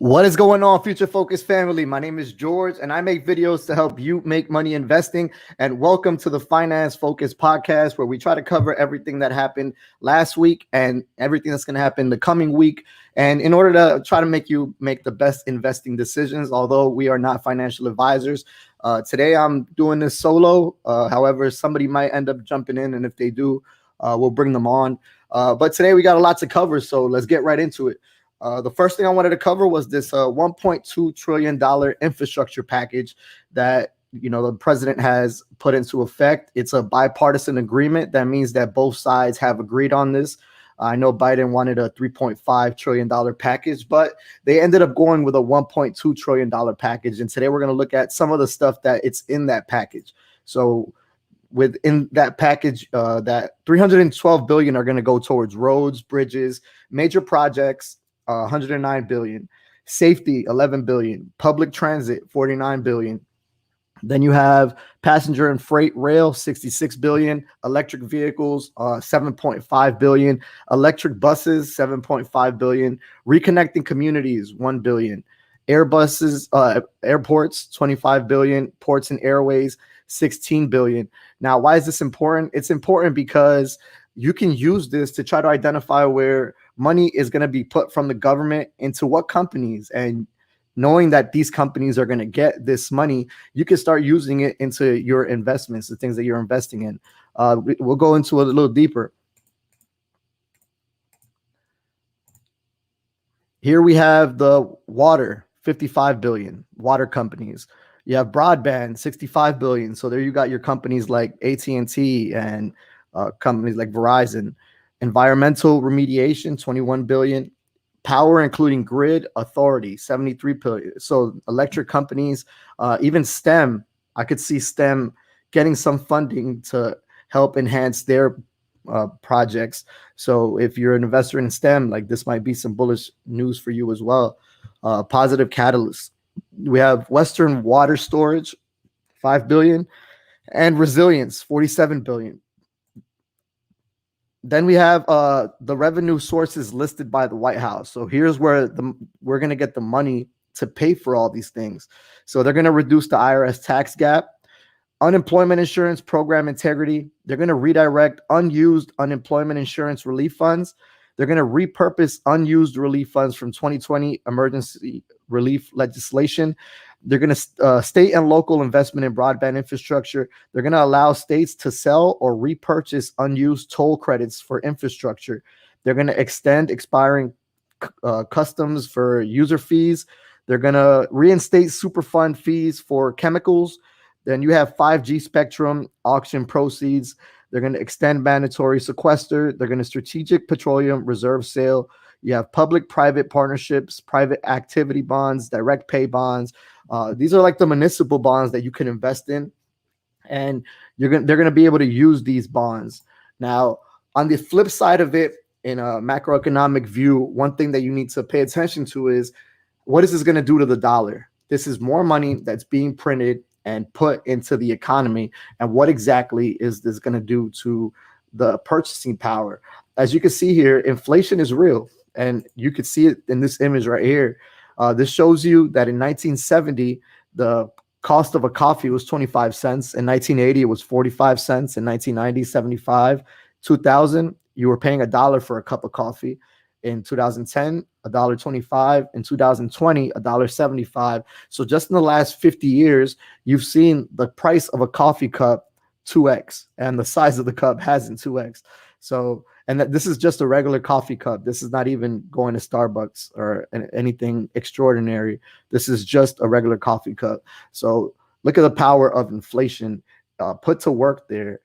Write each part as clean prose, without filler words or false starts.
What is going on, Future Focus family? My name is George, and I make videos to help you make money investing. And welcome to the Finance Focus podcast, where we try to cover everything that happened last week and everything that's going to happen the coming week. And in order to try to make you make the best investing decisions, although we are not financial advisors, today I'm doing this solo. However, somebody might end up jumping in, and if they do, we'll bring them on. But today we got a lot to cover, so let's get right into it. The first thing I wanted to cover was this $1.2 trillion infrastructure package that the president has put into effect. It's a bipartisan agreement. That means that both sides have agreed on this. I know Biden wanted a $3.5 trillion package, but they ended up going with a $1.2 trillion package. And today we're going to look at some of the stuff that it's in that package. So within that package, that $312 billion are going to go towards roads, bridges, major projects, 109 billion, safety 11 billion, public transit 49 billion. Then you have passenger and freight rail 66 billion, electric vehicles 7.5 billion, electric buses 7.5 billion, reconnecting communities 1 billion, airports 25 billion, ports and airways 16 billion. Now, why is this important? It's important because you can use this to try to identify where money is going to be put from the government into what companies, and knowing that these companies are going to get this money, you can start using it into your investments, the things that you're investing in. We'll go into it a little deeper. Here we have the water, 55 billion, water companies. You have broadband, 65 billion. So there you got your companies like AT&T and companies like Verizon. Environmental remediation, 21 billion. Power, including grid authority, 73 billion. So electric companies, even STEM, I could see STEM getting some funding to help enhance their projects. So if you're an investor in STEM, like this might be some bullish news for you as well. Positive catalysts. We have Western water storage, 5 billion, and resilience, 47 billion. Then we have the revenue sources listed by the White House. So here's where we're going to get the money to pay for all these things. So they're going to reduce the IRS tax gap, unemployment insurance program integrity. They're going to redirect unused unemployment insurance relief funds. They're going to repurpose unused relief funds from 2020 emergency relief legislation. They're going to state and local investment in broadband infrastructure. They're going to allow states to sell or repurchase unused toll credits for infrastructure. They're going to extend expiring customs for user fees. They're going to reinstate Superfund fees for chemicals. Then you have 5G spectrum auction proceeds. They're going to extend mandatory sequester. They're going to strategic petroleum reserve sale. You have public-private partnerships, private activity bonds, direct pay bonds. These are like the municipal bonds that you can invest in, and they're going to be able to use these bonds. Now, on the flip side of it, in a macroeconomic view, one thing that you need to pay attention to is, what is this going to do to the dollar? This is more money that's being printed and put into the economy, and what exactly is this going to do to the purchasing power? As you can see here, inflation is real, and you could see it in this image right here. This shows you that in 1970, the cost of a coffee was 25 cents. In 1980, it was 45 cents. In 1990, 75. 2000, you were paying $1 for a cup of coffee. In 2010, $1.25. In 2020, $1.75. So just in the last 50 years, you've seen the price of a coffee cup 2x, and the size of the cup hasn't 2x. So, and this is just a regular coffee cup. This is not even going to Starbucks or anything extraordinary. This is just a regular coffee cup. So look at the power of inflation put to work there.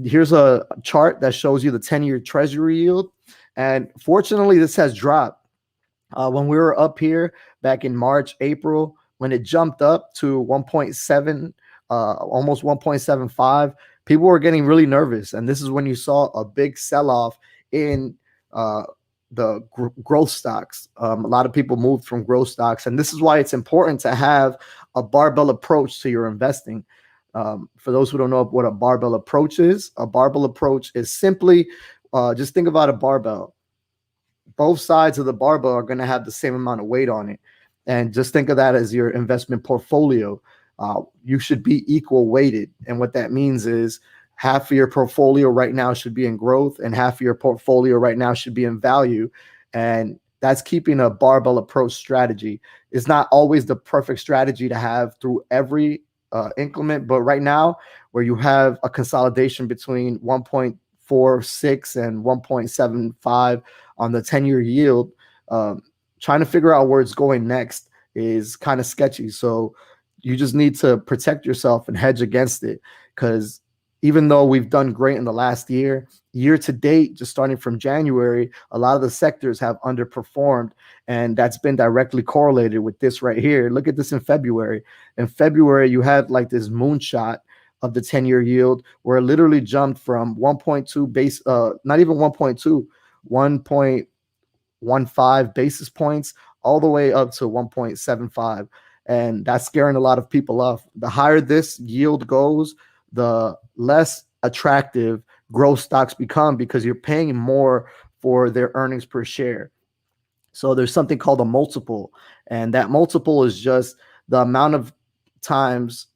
Here's a chart that shows you the 10-year treasury yield. And fortunately, this has dropped. When we were up here back in March, April, when it jumped up to 1.7, almost 1.75, people were getting really nervous. And this is when you saw a big sell-off in the growth stocks. A lot of people moved from growth stocks. And this is why it's important to have a barbell approach to your investing. For those who don't know what a barbell approach is simply just think about a barbell. both sides of the barbell are going to have the same amount of weight on it. And just think of that as your investment portfolio. You should be equal weighted. And what that means is half of your portfolio right now should be in growth and half of your portfolio right now should be in value. And that's keeping a barbell approach strategy. It's not always the perfect strategy to have through every increment, but right now, where you have a consolidation between 1.46 and 1.75 on the 10-year yield, trying to figure out where it's going next is kind of sketchy. So you just need to protect yourself and hedge against it, because even though we've done great in the last year to date, just starting from January, a lot of the sectors have underperformed, and that's been directly correlated with this right here. Look at this in February. In February, you had like this moonshot of the 10-year yield where it literally jumped from 1.2 base, not even 1.2, 1.15 basis points all the way up to 1.75. And that's scaring a lot of people off. The higher this yield goes, the less attractive growth stocks become, because you're paying more for their earnings per share. So there's something called a multiple, and that multiple is just the amount of times,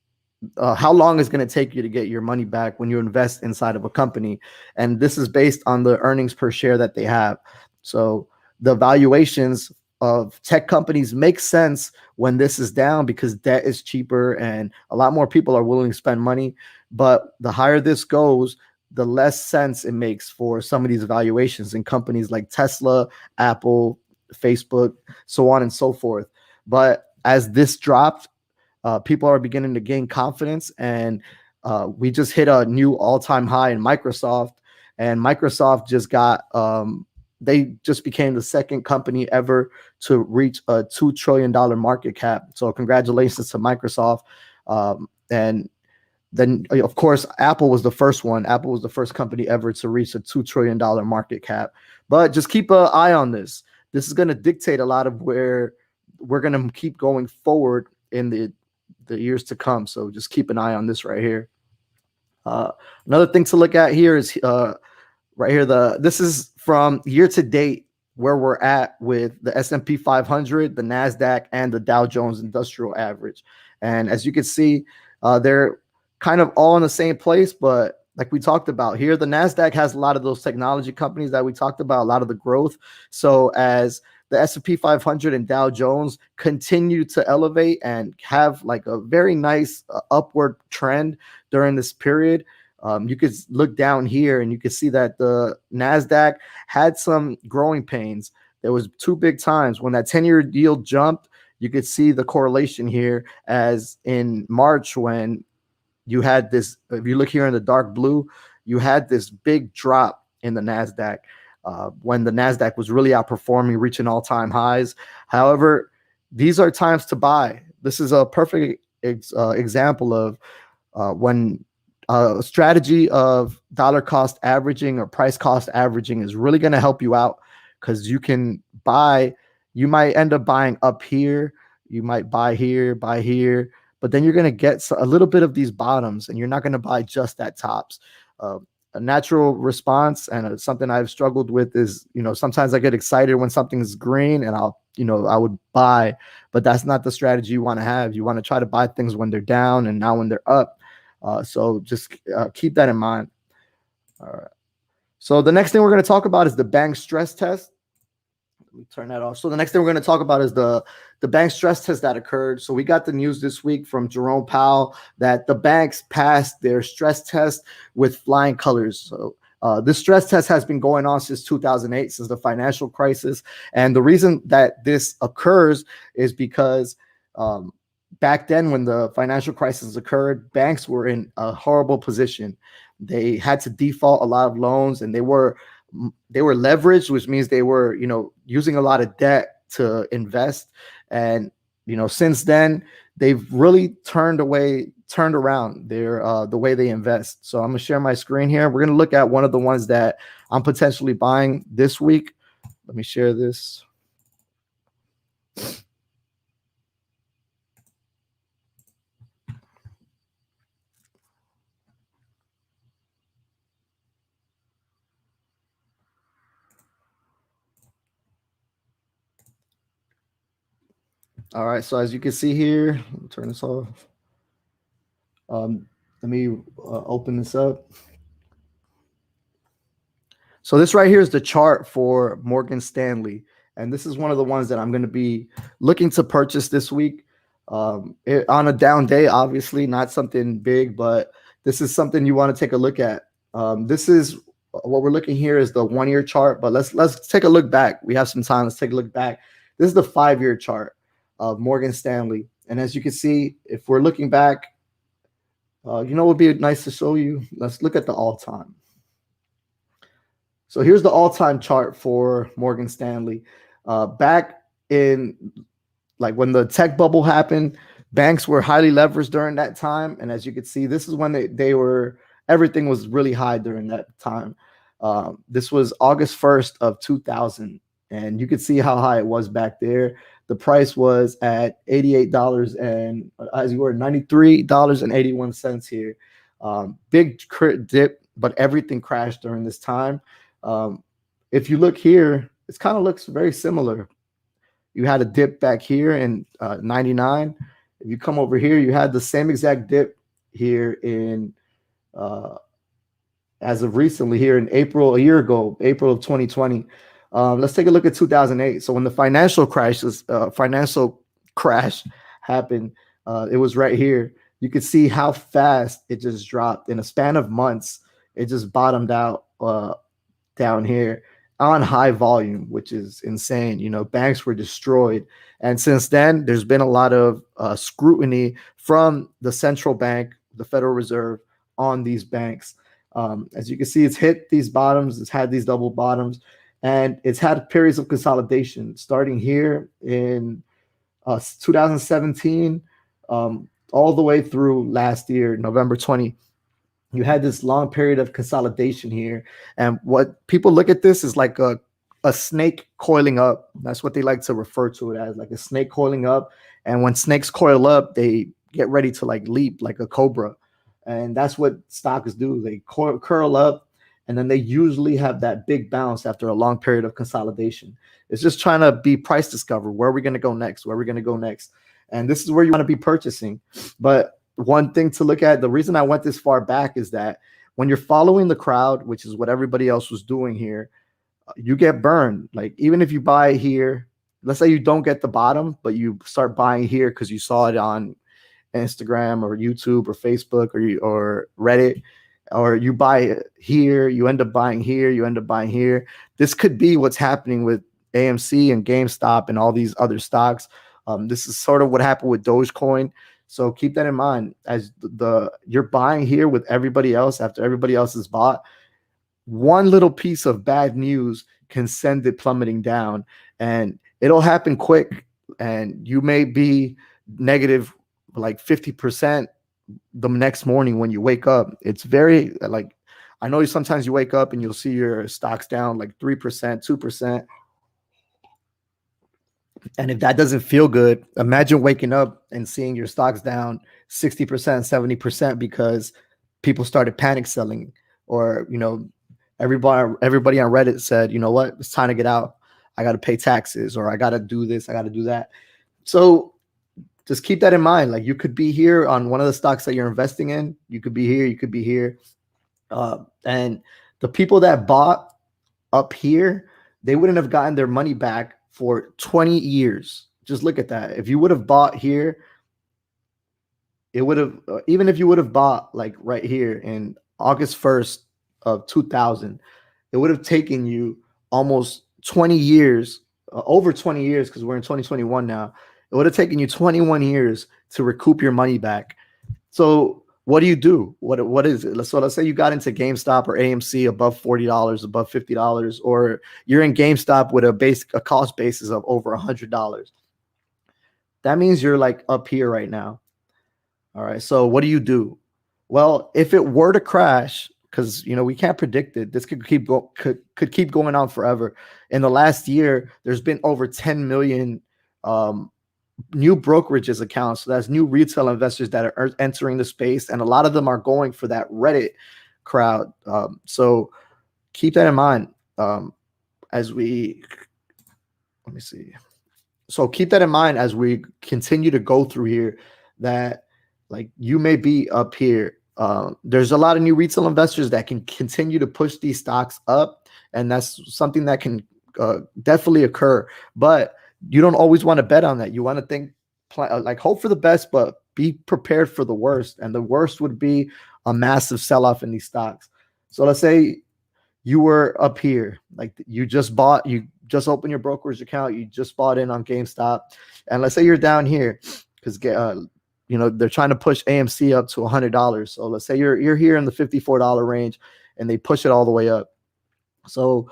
how long it's going to take you to get your money back when you invest inside of a company. And this is based on the earnings per share that they have. So the valuations of tech companies make sense when this is down, because debt is cheaper and a lot more people are willing to spend money. But the higher this goes, the less sense it makes for some of these valuations in companies like Tesla, Apple, Facebook, so on and so forth. But as this dropped, people are beginning to gain confidence, and we just hit a new all-time high in Microsoft, and Microsoft just got they just became the second company ever to reach a $2 trillion market cap. So congratulations to Microsoft. And then, of course, Apple was the first one. Apple was the first company ever to reach a $2 trillion market cap. But just keep an eye on this. This is going to dictate a lot of where we're going to keep going forward in the years to come. So just keep an eye on this right here. Another thing to look at here is right here. This is from year to date where we're at with the S&P 500, the NASDAQ, and the Dow Jones Industrial Average. And as you can see, they're kind of all in the same place, but like we talked about here, the NASDAQ has a lot of those technology companies that we talked about, a lot of the growth. So as the S&P 500 and Dow Jones continue to elevate and have like a very nice upward trend during this period, you could look down here and you could see that the NASDAQ had some growing pains. There was two big times when that 10-year yield jumped. You could see the correlation here, as in March when you had this, if you look here in the dark blue, you had this big drop in the NASDAQ when the NASDAQ was really outperforming, reaching all-time highs. However, these are times to buy. This is a perfect example of when a strategy of dollar cost averaging or price cost averaging is really going to help you out, because you can buy, you might end up buying up here, you might buy here, but then you're going to get a little bit of these bottoms and you're not going to buy just at tops. A natural response and something I've struggled with is, sometimes I get excited when something's green and I would buy, but that's not the strategy you want to have. You want to try to buy things when they're down and not when they're up. So just keep that in mind. All right. So the next thing we're going to talk about is the bank stress test. Let me turn that off. So the next thing we're going to talk about is the bank stress test that occurred. So we got the news this week from Jerome Powell that the banks passed their stress test with flying colors. So this stress test has been going on since 2008, since the financial crisis. And the reason that this occurs is because back then, when the financial crisis occurred, banks were in a horrible position. They had to default a lot of loans, and they were leveraged, which means they were, using a lot of debt to invest. And, since then, they've really turned around their the way they invest. So I'm gonna share my screen here. We're gonna look at one of the ones that I'm potentially buying this week. Let me share this. All right, so as you can see here, let me turn this off. Let me open this up. So this right here is the chart for Morgan Stanley, and this is one of the ones that I'm going to be looking to purchase this week. On a down day, obviously not something big, but this is something you want to take a look at. This is what we're looking here is the 1 year chart, but let's take a look back. We have some time. Let's take a look back. This is the 5 year chart of Morgan Stanley, and as you can see, if we're looking back, you know, it would be nice to show you. Let's look at the all time. So here's the all-time chart for Morgan Stanley. Back in like when the tech bubble happened, banks were highly leveraged during that time. And as you can see, this is when they were, everything was really high during that time. This was August 1st of 2000. And you could see how high it was back there. The price was at $88 and as you were $93.81 here. Big dip, but everything crashed during this time. If you look here, it kind of looks very similar. You had a dip back here in 99. If you come over here, you had the same exact dip here in as of recently here in April, a year ago, April of 2020. Let's take a look at 2008. So when the financial crash happened, it was right here. You could see how fast it just dropped in a span of months. It just bottomed out down here on high volume, which is insane. You know, banks were destroyed. And since then, there's been a lot of scrutiny from the central bank, the Federal Reserve, on these banks. As you can see, it's hit these bottoms. It's had these double bottoms. And it's had periods of consolidation starting here in 2017 all the way through last year, November 20. You had this long period of consolidation here. And what people look at this is like a snake coiling up. That's what they like to refer to it as, like a snake coiling up. And when snakes coil up, they get ready to like leap like a cobra. And that's what stocks do. They curl up, and then they usually have that big bounce after a long period of consolidation. It's just trying to be price discover. Where are we going to go next? Where are we going to go next? And this is where you want to be purchasing. But one thing to look at, the reason I went this far back is that when you're following the crowd, which is what everybody else was doing here, you get burned. Like even if you buy here, let's say you don't get the bottom, but you start buying here because you saw it on Instagram or YouTube or Facebook or Reddit, or you buy it here, you end up buying here, you end up buying here. This could be what's happening with AMC and GameStop and all these other stocks. This is sort of what happened with Dogecoin. So keep that in mind as you're buying here with everybody else after everybody else has bought. One little piece of bad news can send it plummeting down, and it'll happen quick. And you may be negative like 50% the next morning when you wake up. It's very like, I know sometimes you wake up and you'll see your stocks down like 3%, 2%. And if that doesn't feel good, imagine waking up and seeing your stocks down 60%, 70% because people started panic selling, or, you know, everybody on Reddit said, you know what, it's time to get out. I got to pay taxes, or I got to do this, I got to do that. So just keep that in mind. Like you could be here on one of the stocks that you're investing in. You could be here. You could be here. And the people that bought up here, they wouldn't have gotten their money back for 20 years. Just look at that. If you would have bought here, it would have, even if you would have bought like right here in August 1st of 2000, it would have taken you almost 20 years, over 20 years, because we're in 2021 now. It would have taken you 21 years to recoup your money back. So what do? What is it? So let's say you got into GameStop or AMC above $40, above $50, or you're in GameStop with a cost basis of over $100. That means you're like up here right now. All right. So what do? Well, if it were to crash, because you know we can't predict it, this could keep going on forever. In the last year, there's been over 10 million new brokerages accounts. So that's new retail investors that are entering the space, and a lot of them are going for that Reddit crowd. So keep that in mind. Let me see. So keep that in mind as we continue to go through here, that like you may be up here. There's a lot of new retail investors that can continue to push these stocks up, and that's something that can definitely occur. But you don't always want to bet on that. You want to think, like, hope for the best, but be prepared for the worst. And the worst would be a massive sell off in these stocks. So let's say you were up here, like you just opened your brokerage account, you just bought in on GameStop, and let's say you're down here because they're trying to push AMC up to $100. So let's say you're here in the $54 range, and they push it all the way up. So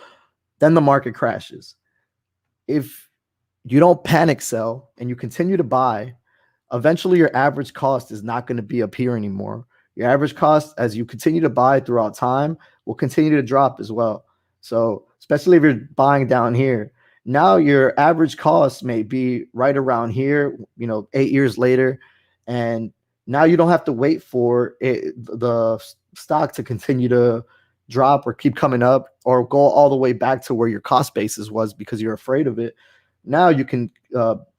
then the market crashes. If you don't panic sell and you continue to buy, eventually your average cost is not going to be up here anymore. Your average cost, as you continue to buy throughout time, will continue to drop as well. So especially if you're buying down here, now your average cost may be right around here, 8 years later. And now you don't have to wait for the stock to continue to drop or keep coming up or go all the way back to where your cost basis was because you're afraid of it. Now you can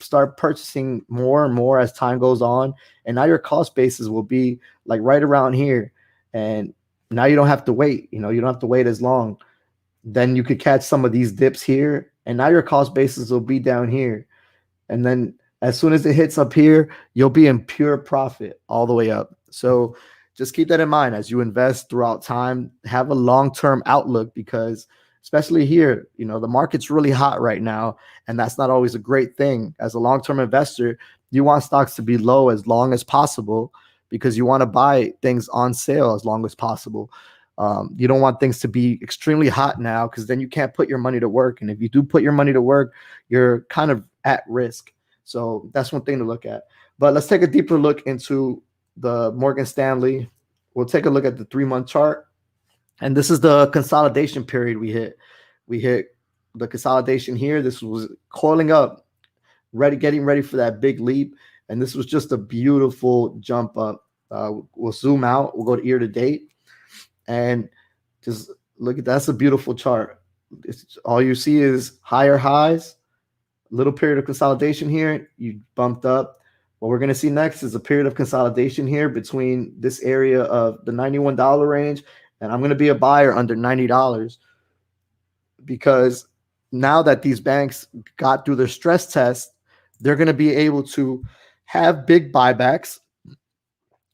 start purchasing more and more as time goes on, and now your cost basis will be like right around here. And now you don't have to wait. You don't have to wait as long. Then you could catch some of these dips here, and now your cost basis will be down here. And then as soon as it hits up here, you'll be in pure profit all the way up. So just keep that in mind as you invest throughout time. Have a long-term outlook, because especially here, the market's really hot right now, and that's not always a great thing. As a long-term investor, you want stocks to be low as long as possible because you want to buy things on sale as long as possible. You don't want things to be extremely hot now, because then you can't put your money to work. And if you do put your money to work, you're kind of at risk. So that's one thing to look at. But let's take a deeper look into the Morgan Stanley. We'll take a look at the 3-month chart. And this is the consolidation period we hit. We hit the consolidation here. This was coiling up, getting ready for that big leap. And this was just a beautiful jump up. We'll zoom out. We'll go to year to date. And just look at that's a beautiful chart. All you see is higher highs, little period of consolidation here. You bumped up. What we're going to see next is a period of consolidation here between this area of the $91 range. And I'm going to be a buyer under $90, because now that these banks got through their stress test, they're going to be able to have big buybacks,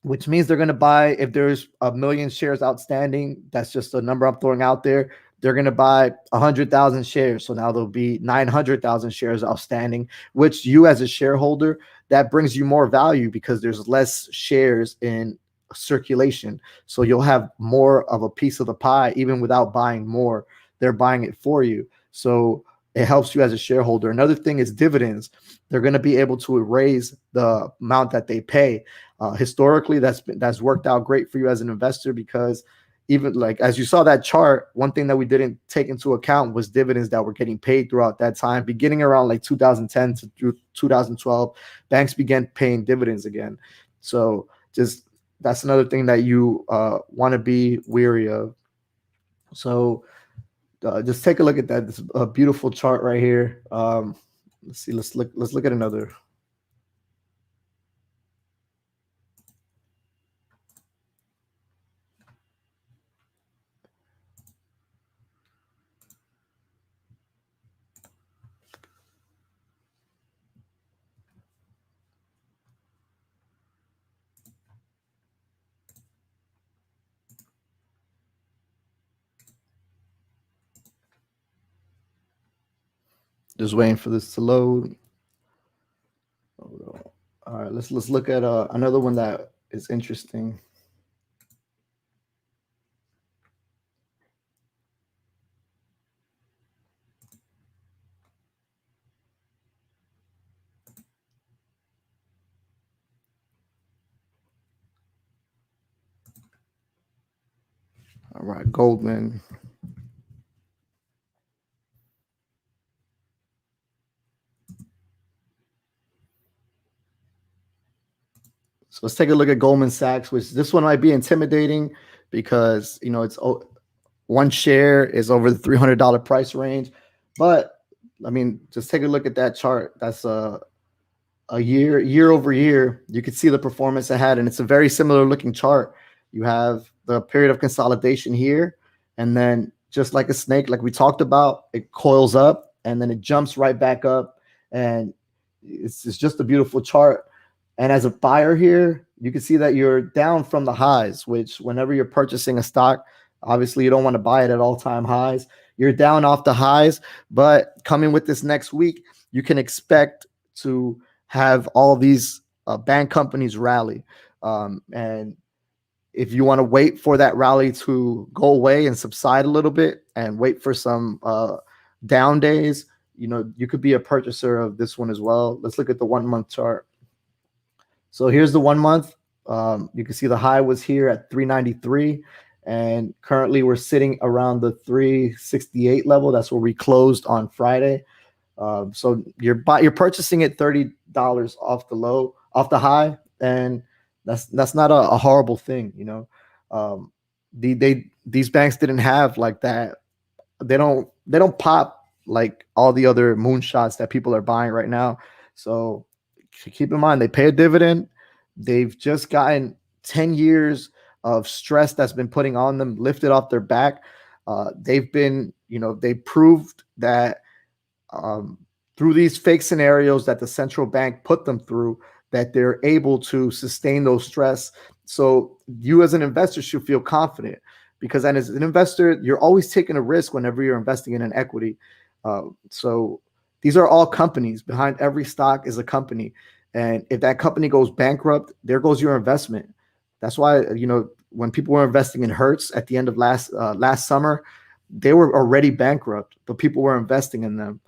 which means they're going to buy, if there's 1 million shares outstanding, that's just a number I'm throwing out there, they're going to buy 100,000 shares. So now there'll be 900,000 shares outstanding, which you as a shareholder, that brings you more value because there's less shares in circulation. So you'll have more of a piece of the pie, even without buying more. They're buying it for you. So it helps you as a shareholder. Another thing is dividends. They're going to be able to raise the amount that they pay. Historically, that's worked out great for you as an investor, because even like as you saw that chart, one thing that we didn't take into account was dividends that were getting paid throughout that time. Beginning around like 2010 to 2012, banks began paying dividends again. So just that's another thing that you want to be wary of. So just take a look at that. This beautiful chart right here. Let's see. Let's look at another. Just waiting for this to load. All right, let's look at another one that is interesting. All right, Goldman. So let's take a look at Goldman Sachs, which this one might be intimidating because, it's one share is over the $300 price range. But I mean, just take a look at that chart. That's a year over year. You can see the performance it had, and it's a very similar looking chart. You have the period of consolidation here, and then just like a snake, like we talked about, it coils up and then it jumps right back up, and it's just a beautiful chart. And as a buyer here, you can see that you're down from the highs, which whenever you're purchasing a stock, obviously you don't want to buy it at all-time highs. You're down off the highs, but coming with this next week, you can expect to have all these bank companies rally. And if you want to wait for that rally to go away and subside a little bit and wait for some down days, you could be a purchaser of this one as well. Let's look at the 1 month chart. So here's the 1 month. You can see the high was here at 393, and currently we're sitting around the 368 level. That's where we closed on Friday. So you're purchasing it $30 off the high, and that's not a horrible thing, These banks didn't have like that. They don't pop like all the other moonshots that people are buying right now. So keep in mind, they pay a dividend. They've just gotten 10 years of stress that's been putting on them lifted off their back. They've been, they proved that through these fake scenarios that the central bank put them through, that they're able to sustain those stress. So you as an investor should feel confident, because then as an investor, you're always taking a risk whenever you're investing in an equity. So these are all companies. Behind every stock is a company. And if that company goes bankrupt, there goes your investment. That's why, when people were investing in Hertz at the end of last summer, they were already bankrupt, but people were investing in them.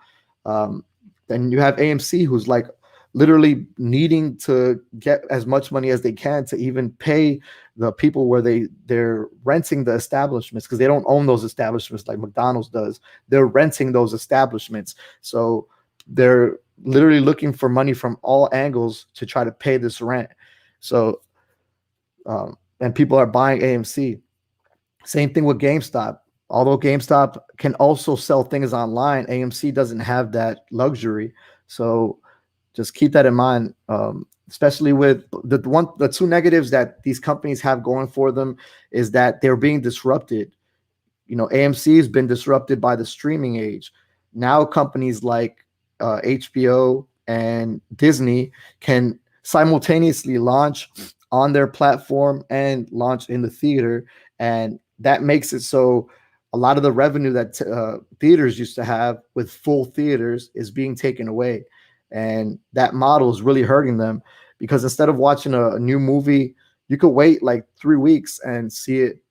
Then you have AMC, who's like literally needing to get as much money as they can to even pay the people where they're renting the establishments, because they don't own those establishments like McDonald's does. They're renting those establishments. So they're literally looking for money from all angles to try to pay this rent. So, and people are buying AMC. Same thing with GameStop. Although GameStop can also sell things online, AMC doesn't have that luxury. So just keep that in mind, especially with the two negatives that these companies have going for them is that they're being disrupted. AMC has been disrupted by the streaming age. Now companies like HBO and Disney can simultaneously launch on their platform and launch in the theater, and that makes it so a lot of the revenue that theaters used to have with full theaters is being taken away. And that model is really hurting them, because instead of watching a new movie, you could wait like 3 weeks and see it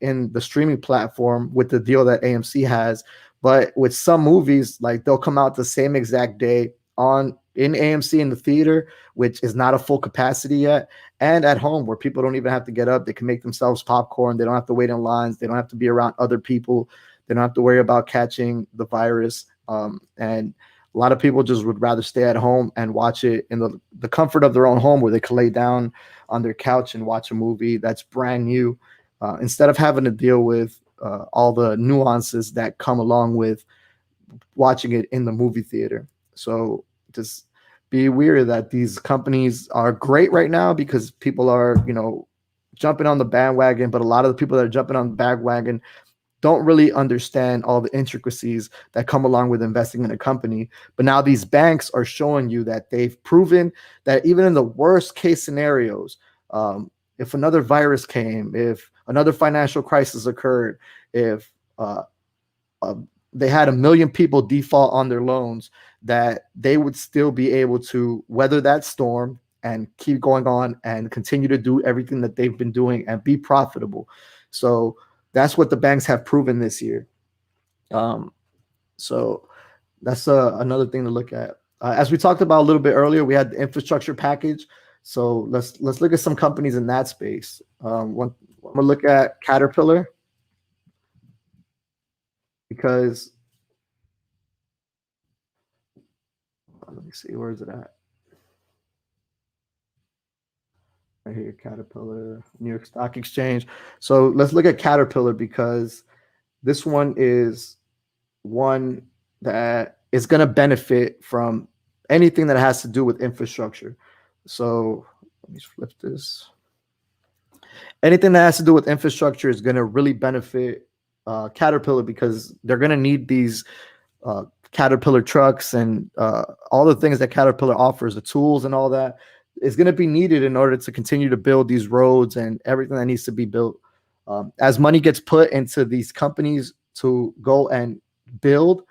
in the streaming platform with the deal that AMC has. But with some movies, like they'll come out the same exact day in AMC in the theater, which is not a full capacity yet, and at home where people don't even have to get up. They can make themselves popcorn. They don't have to wait in lines. They don't have to be around other people. They don't have to worry about catching the virus. And a lot of people just would rather stay at home and watch it in the comfort of their own home, where they can lay down on their couch and watch a movie that's brand new, instead of having to deal with all the nuances that come along with watching it in the movie theater. So just be aware that these companies are great right now because people are, jumping on the bandwagon. But a lot of the people that are jumping on the bandwagon don't really understand all the intricacies that come along with investing in a company. But now these banks are showing you that they've proven that even in the worst case scenarios, if another virus came, if another financial crisis occurred, if they had 1 million people default on their loans, that they would still be able to weather that storm and keep going on and continue to do everything that they've been doing and be profitable. So that's what the banks have proven this year. So that's another thing to look at. As we talked about a little bit earlier, we had the infrastructure package. So let's look at some companies in that space. I'm going to look at Caterpillar, because let me see, where is it at? Right here, Caterpillar, New York Stock Exchange. So let's look at Caterpillar, because this one is one that is going to benefit from anything that has to do with infrastructure. So let me flip this. Anything that has to do with infrastructure is going to really benefit Caterpillar, because they're going to need these Caterpillar trucks and all the things that Caterpillar offers, the tools and all that is going to be needed in order to continue to build these roads and everything that needs to be built. As money gets put into these companies to go and build,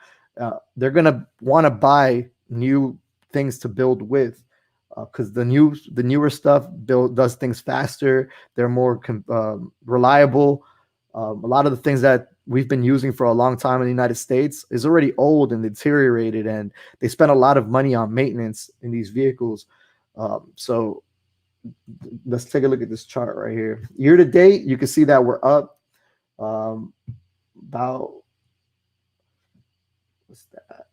they're going to want to buy new things to build with, because the newer stuff does things faster. They're more reliable. A lot of the things that we've been using for a long time in the United States is already old and deteriorated, and they spend a lot of money on maintenance in these vehicles. So let's take a look at this chart right here. Year to date, you can see that we're up about, what's that?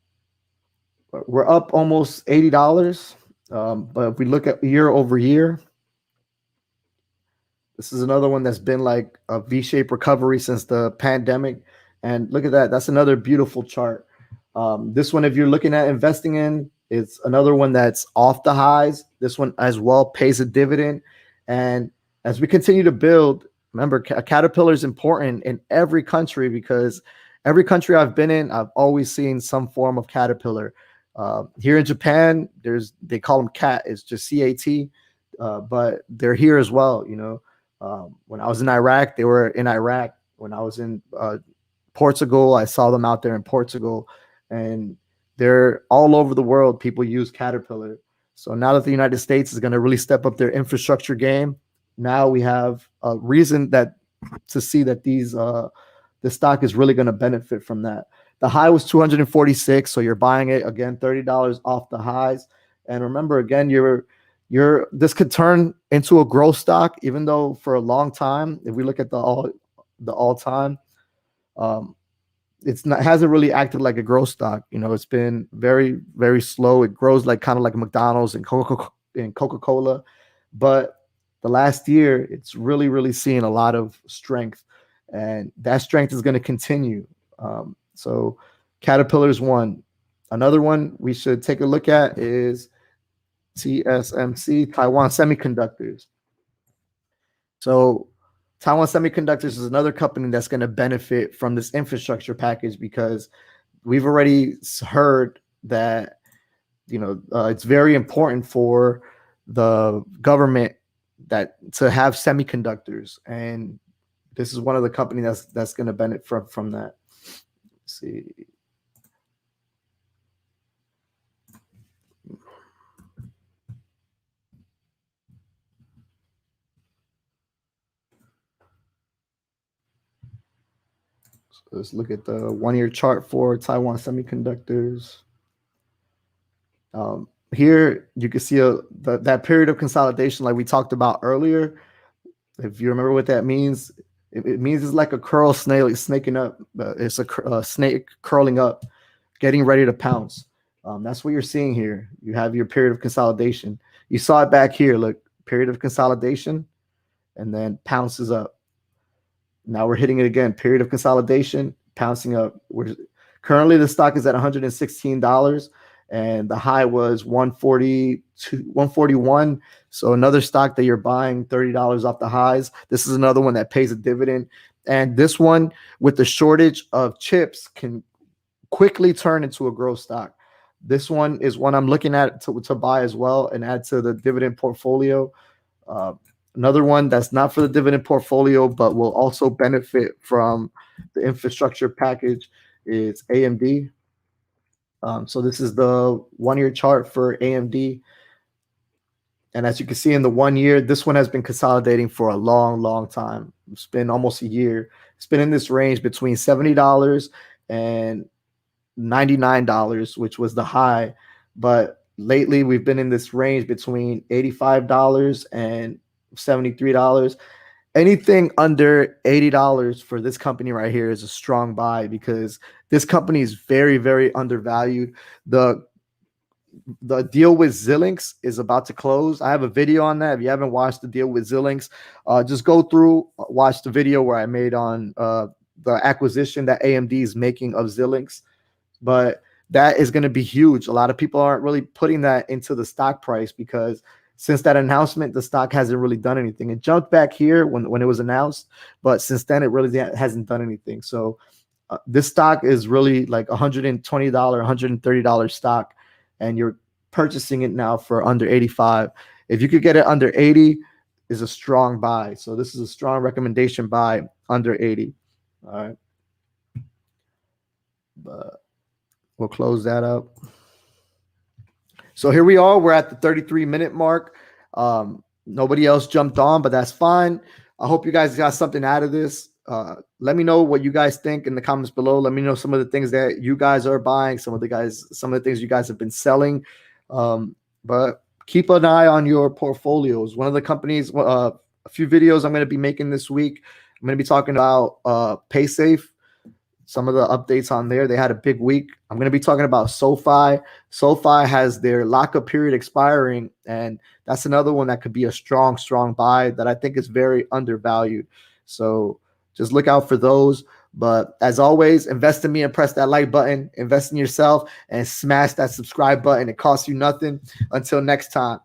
We're up almost $80. But if we look at year over year, this is another one that's been like a V-shaped recovery since the pandemic. And look at that. That's another beautiful chart. This one, if you're looking at investing in, it's another one that's off the highs. This one as well pays a dividend. And as we continue to build, remember, Caterpillar is important in every country, because every country I've been in, I've always seen some form of Caterpillar. Here in Japan, they call them CAT. It's just CAT, but they're here as well. When I was in Iraq, they were in Iraq. When I was in Portugal, I saw them out there in Portugal, and they're all over the world. People use Caterpillar. So now that the United States is going to really step up their infrastructure game, now we have a reason to see that the stock is really going to benefit from that. The high was 246, so you're buying it again, $30 off the highs. And remember, again, this could turn into a growth stock, even though for a long time, if we look at the all time, it hasn't really acted like a growth stock. It's been very, very slow. It grows kind of like McDonald's and Coca-Cola, but the last year, it's really, really seeing a lot of strength, and that strength is going to continue. So Caterpillar is one. Another one we should take a look at is TSMC, Taiwan Semiconductors. So Taiwan Semiconductors is another company that's going to benefit from this infrastructure package, because we've already heard that it's very important for the government to have semiconductors, and this is one of the companies that's going to benefit from that. Let's see. So let's look at the 1-year chart for Taiwan Semiconductors. Here you can see that period of consolidation, like we talked about earlier. If you remember what that means, it means it's like a curl snaking up. It's a snake curling up, getting ready to pounce. That's what you're seeing here. You have your period of consolidation. You saw it back here. Look, period of consolidation, and then pounces up. Now we're hitting it again. Period of consolidation, pouncing up. Currently the stock is at $116, and the high was 141. So another stock that you're buying $30 off the highs. This is another one that pays a dividend, and this one, with the shortage of chips, can quickly turn into a growth stock. This one is one I'm looking at to buy as well and add to the dividend portfolio. Another one that's not for the dividend portfolio, but will also benefit from the infrastructure package, is AMD. So this is the 1-year chart for AMD. And as you can see in the 1 year, this one has been consolidating for a long, long time. It's been almost a year. It's been in this range between $70 and $99, which was the high. But lately, we've been in this range between $85 and $73. Anything under $80 for this company right here is a strong buy, because this company is very, very undervalued. The deal with Xilinx is about to close. I have a video on that. If you haven't watched the deal with Xilinx, just go through, watch the video where I made on the acquisition that AMD is making of Xilinx. But that is going to be huge. A lot of people aren't really putting that into the stock price because since that announcement, the stock hasn't really done anything. It jumped back here when it was announced, but since then it really hasn't done anything. So this stock is really like $120, $130 stock, and you're purchasing it now for under 85. If you could get it under 80, is a strong buy. So this is a strong recommendation buy under 80. All right. But we'll close that up. So here we are. We're at the 33-minute mark. Nobody else jumped on, but that's fine. I hope you guys got something out of this. Let me know what you guys think in the comments below. Let me know some of the things that you guys are buying, some of the things you guys have been selling. But keep an eye on your portfolios. One of the companies, a few videos I'm going to be making this week, I'm going to be talking about PaySafe. Some of the updates on there. They had a big week. I'm going to be talking about SoFi. SoFi has their lockup period expiring, and that's another one that could be a strong buy that I think is very undervalued. So just look out for those. But as always, invest in me and press that like button. Invest in yourself and smash that subscribe button. It costs you nothing. Until next time.